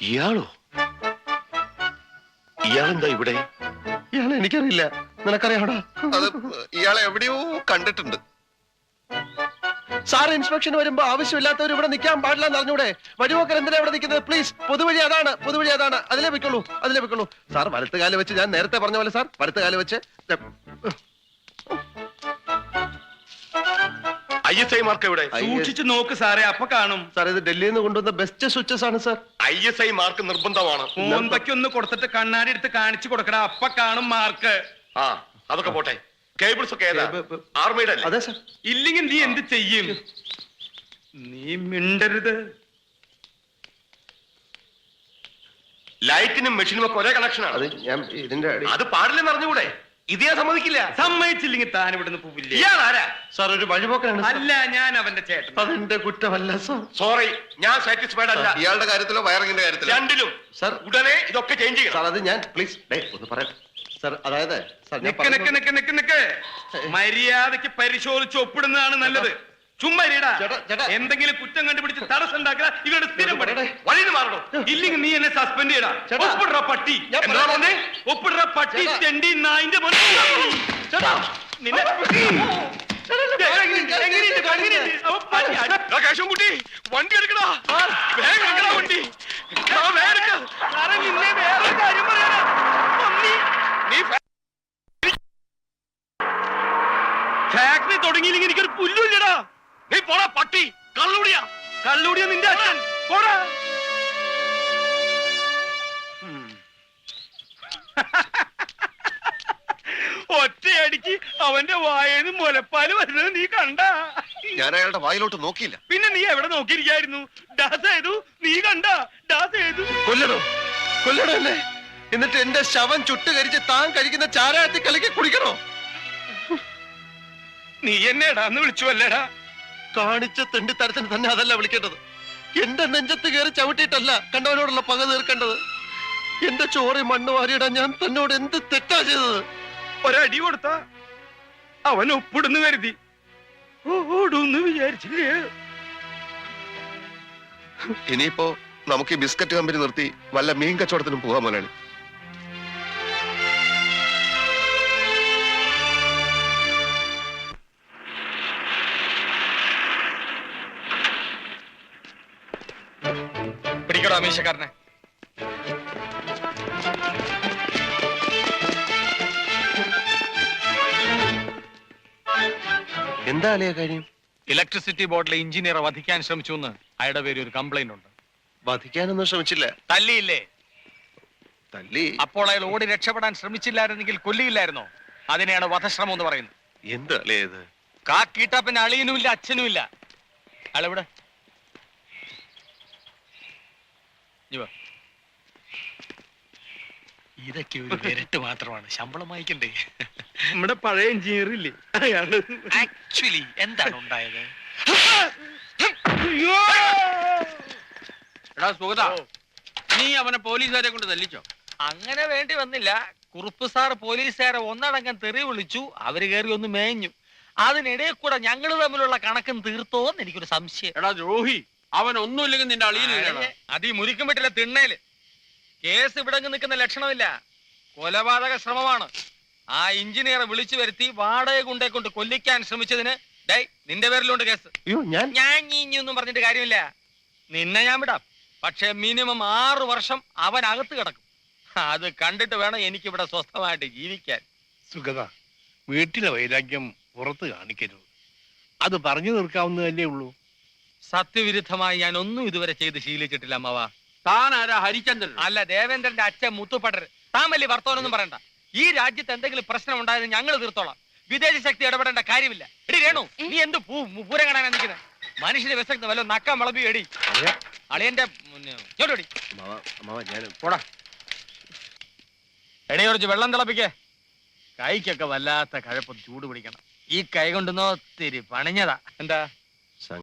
ഇയാളോ? ഇയാളെന്താ ഇവിടെ? ഇയാളെ എനിക്കറിയില്ല, നിനക്കറിയാടാ? അത് ഇയാളെ എവിടെയോ കണ്ടിട്ടുണ്ട്. സാർ ഇൻസ്പെക്ഷൻ വരുമ്പോ ആവശ്യമില്ലാത്തവർ ഇവിടെ നിൽക്കാൻ പാടില്ല എന്ന് അറിഞ്ഞൂടെ? വഴിപോക്കർ എന്തിനാ ഇവിടെ നിൽക്കുന്നത്? പ്ലീസ്, പൊതുവഴി അതാണ്, പൊതുവഴി അതാണ്, അതിലേ വെക്കുള്ളൂ, അതിലേ വെക്കുള്ളൂ. സാർ വലത്തുകാല് വെച്ച്, ഞാൻ നേരത്തെ പറഞ്ഞ പോലെ സാർ വലത്തുകാല് വെച്ച്. ISI മാർക്ക് എവിടെ? സൂക്ഷിച്ചു നോക്ക് സാറേ, അപ്പൊ കാണും. സാർ ഇത് ഡൽഹിയിൽ നിന്ന് കൊണ്ടുവന്ന ബെസ്റ്റ് സ്വിച്ചസ് ആണ് സാർ. ISI മാർക്ക് നിർബന്ധമാണ്. മോന്തയ്ക്കൊന്ന് കൊടുത്തിട്ട് കണ്ണാടി എടുത്ത് കാണിച്ചു കൊടുക്കടാ, അപ്പൊ കാണും മാർക്ക്. ആ, അതൊക്കെ പോട്ടെ. കേബിൾസ് ഒക്കെ ഏതാ? ആർമിയുടെ അല്ലേ? അതെ സാർ. ഇല്ലെങ്കിൽ നീ എന്ത് ചെയ്യും? നീ മിണ്ടരുത്. ലൈറ്റിനും മെഷീനും ഒക്കെ ഒരേ കണക്ഷനാണ്. അത് ഞാൻ ഇതിന്റെ അത് പാടില്ലെന്ന് അറിഞ്ഞുകൂടെ? ഇത് ഞാൻ സമ്മതിക്കില്ല. സമ്മതിച്ചില്ലെങ്കിൽ താൻ ഇവിടുന്ന് പോവില്ല. ഇയാൾ ആരാ? സാർ ഒരു വഴിപോക്കനാണ്. അല്ല, ഞാൻ അവന്റെ ചേട്ടൻ. അതെന്റെ കുറ്റമല്ല സാർ. സോറി, ഞാൻ സാറ്റിസ്ഫൈഡ് അല്ല. ഇയാളുടെ കാര്യത്തിലോ വയറിങ്ങിന്റെ കാര്യത്തിലോ? രണ്ടിലും. സാർ ഉടനെ ഇതൊക്കെ ചേഞ്ച് ചെയ്യണം. സാർ അത് ഞാൻ പ്ലീസ് ഒന്ന് പറയാം സാർ. അതായത് സാർ ഞാൻ നിക്ക് നിക്ക് നിക്ക് നിക്ക് നിക്ക്. മര്യാദക്ക് പരിശോധിച്ച് ഒപ്പിടുന്നതാണ് നല്ലത്. ചുമ്മാ ഇരിടാ. ചേട്ടാ. എന്തെങ്കിലും കുറ്റം കണ്ടുപിടിച്ച് തടസ്സം ഉണ്ടാക്കുക ഇവരുടെ സ്ഥിരം പണി. വഴിന്ന് മാറണോ? ഇല്ലെങ്കിൽ നീ എന്നെ സസ്പെൻഡ് ചെയ്യടാ. ചേട്ടാ. ഒപ്പിടുற പട്ടി. ഞാൻ എന്താ പറഞ്ഞേ? ഒപ്പിടുற പട്ടി. ചേട്ടാ. തെണ്ടി നായിന്റെ മോനെ. ചേട്ടാ. നിന്നെ എങ്ങനെയുണ്ട്? അവൻ പട്ടി. കേശവൻകുട്ടി, വണ്ടി എടുക്കടാ. വേഗം എടുക്കടാ വണ്ടി. വേഗം എടുക്ക. സാറേ, നിന്നെ വേറൊരു കാര്യം പറയാനാ. പന്നി. നീ ഫാക്ടറി തുടങ്ങിയില്ലെങ്കിൽ എനിക്കൊരു പുല്ലുമില്ലടാ. നീ പോടാ പട്ടി. കള്ളുടിയാ. കള്ളുടിയ നിന്റെ അച്ഛൻ. പോടാ. ഒറ്റയടിക്ക് അവന്റെ വായേന്ന് മുലപ്പാല് വരുന്നത് നീ കണ്ട? ഞാൻ അയാളുടെ വായിലോട്ട് നോക്കിയില്ല. പിന്നെ നീ എവിടെ നോക്കിയിരിക്കായിരുന്നു? ഡാസ് ചെയ്തു. നീ കണ്ട? ഡാസ് ചെയ്തു. കൊല്ലണോ? കൊല്ലണോ എന്നെ? എന്നിട്ട് എന്റെ ശവം ചുട്ടുകരിച്ച് താൻ കഴിക്കുന്ന ചാരായത്തിൽ കലക്കി കുടിക്കണോ? നീ എന്നെടാ എന്ന് വിളിച്ചു അല്ലേടാ? കാണിച്ച തെണ്ടിത്തരത്തിന് തന്നെ അതല്ല വിളിക്കേണ്ടത്. എന്റെ നെഞ്ചത്ത് കയറി ചവിട്ടിയിട്ടല്ല കണ്ടവനോടുള്ള പക തീർക്കേണ്ടത്. എന്റെ ചോറി മണ്ണ് വാരിയിടാൻ ഞാൻ തന്നോട് എന്ത് തെറ്റാ ചെയ്തത്? ഒരടി കൊടുത്ത അവൻ ഒപ്പിടുന്നു കരുതി ഓടൂന്ന് വിചാരിച്ചില്ലേ? ഇനിയിപ്പോ നമുക്ക് ഈ ബിസ്ക്കറ്റ് കമ്പനി നിർത്തി വല്ല മീൻ കച്ചവടത്തിനും പോകാൻ മുതലാളി. പിടിക്കടോ അമീശക്കാരനെ. എന്താ അളിയ കാര്യം? ഇലക്ട്രിസിറ്റി ബോർഡിലെ എഞ്ചിനീയറെ വധിക്കാൻ ശ്രമിച്ചു എന്ന് അയാളുടെ പേര് ഒരു കംപ്ലൈന്റ് ഉണ്ട്. വധിക്കാനൊന്നും ശ്രമിച്ചില്ല. തല്ലിയില്ലേ? തല്ലി. അപ്പോൾ അയാൾ ഓടി രക്ഷപ്പെടാൻ ശ്രമിച്ചില്ലായിരുന്നെങ്കിൽ കൊല്ലിയില്ലായിരുന്നോ? അതിനെയാണ് വധശ്രമം എന്ന് പറയുന്നത്. എന്ത് അളിയ ഇത്? കാക്കീട്ടാ പിന്നെ അളിയനും ഇല്ല അച്ഛനും ഇല്ല. അയാളെവിടെ? ഇതൊക്കെ ഒരു വിരട്ട് മാത്രമാണ്, ശമ്പളം വായിക്കണ്ടേ? നമ്മുടെ പഴയ എഞ്ചിനീയർ ഇല്ലേ അയാള്? ആക്ച്വലി എന്താണ് ഉണ്ടായത്? എടാ സുഗത, നീ അവനെ പോലീസുകാരെ കൊണ്ട് തല്ലിച്ചോ? അങ്ങനെ വേണ്ടി വന്നില്ല. കുറുപ്പ് സാർ പോലീസുകാരെ ഒന്നടങ്കം തെറി വിളിച്ചു. അവര് കയറി ഒന്ന് മേഞ്ഞു. അതിനിടയിൽ കൂടെ ഞങ്ങൾ തമ്മിലുള്ള കണക്കും തീർത്തോന്ന് എനിക്കൊരു സംശയം. എടാ ദ്രോഹി, അവൻ ഒന്നുമില്ലെങ്കിൽ നിന്റെ അളിയനില്ല. അത് ഈ മുരിക്കും പറ്റില്ല തിണ്ണേല്. കേസ് ഇവിടെ നിൽക്കുന്ന ലക്ഷണമില്ല. കൊലപാതക ശ്രമമാണ്. ആ എഞ്ചിനീയറെ വിളിച്ചു വരുത്തി വാടക കൊണ്ടേ കൊണ്ട് കൊല്ലിക്കാൻ ശ്രമിച്ചതിന് നിന്റെ പേരിലുണ്ട് കേസ്. ഞാൻ ഇനിയൊന്നും പറഞ്ഞിട്ട് കാര്യമില്ല. നിന്നെ ഞാൻ വിടാം. പക്ഷെ മിനിമം 6 വർഷം അവൻ അകത്ത് കിടക്കും. അത് കണ്ടിട്ട് വേണം എനിക്കിവിടെ സ്വസ്ഥമായിട്ട് ജീവിക്കാൻ. സുഗത, വീട്ടിലെ വൈരാഗ്യം പുറത്ത് കാണിക്കരുത്. അത് പറഞ്ഞു തീർക്കാവുന്നതല്ലേ ഉള്ളൂ. സത്യവിരുദ്ധമായി ഞാൻ ഒന്നും ഇതുവരെ ചെയ്ത് ശീലിച്ചിട്ടില്ല അമ്മവ. താൻ ആരാ? ഹരിചന്ദ്രൻ അല്ല, ദേവേന്ദ്രന്റെ അച്ഛൻ മുത്തുപടർ. താൻ വലിയ വർത്തമാനൊന്നും പറയണ്ട. ഈ രാജ്യത്ത് എന്തെങ്കിലും പ്രശ്നം ഉണ്ടായത് ഞങ്ങൾ തീർത്തോളാം. വിദേശ ശക്തി ഇടപെടേണ്ട കാര്യമില്ല. എടി രേണു, നീ എന്ത് പൂരം കാണാനാ നിൽക്കുന്നത്? മനുഷ്യനെ വിശക്കുന്ന വല്ല നക്കം വിളമ്പി എടി. അളിയന്റെ പോടാ. എടി കുറച്ച് വെള്ളം തിളപ്പിക്കേ. കൈക്കൊക്കെ വല്ലാത്ത കഴപ്പം ചൂട് പിടിക്കണം. ഈ കൈ കൊണ്ടുവന്നോ ഒത്തിരി പണിഞ്ഞതാ. എന്താ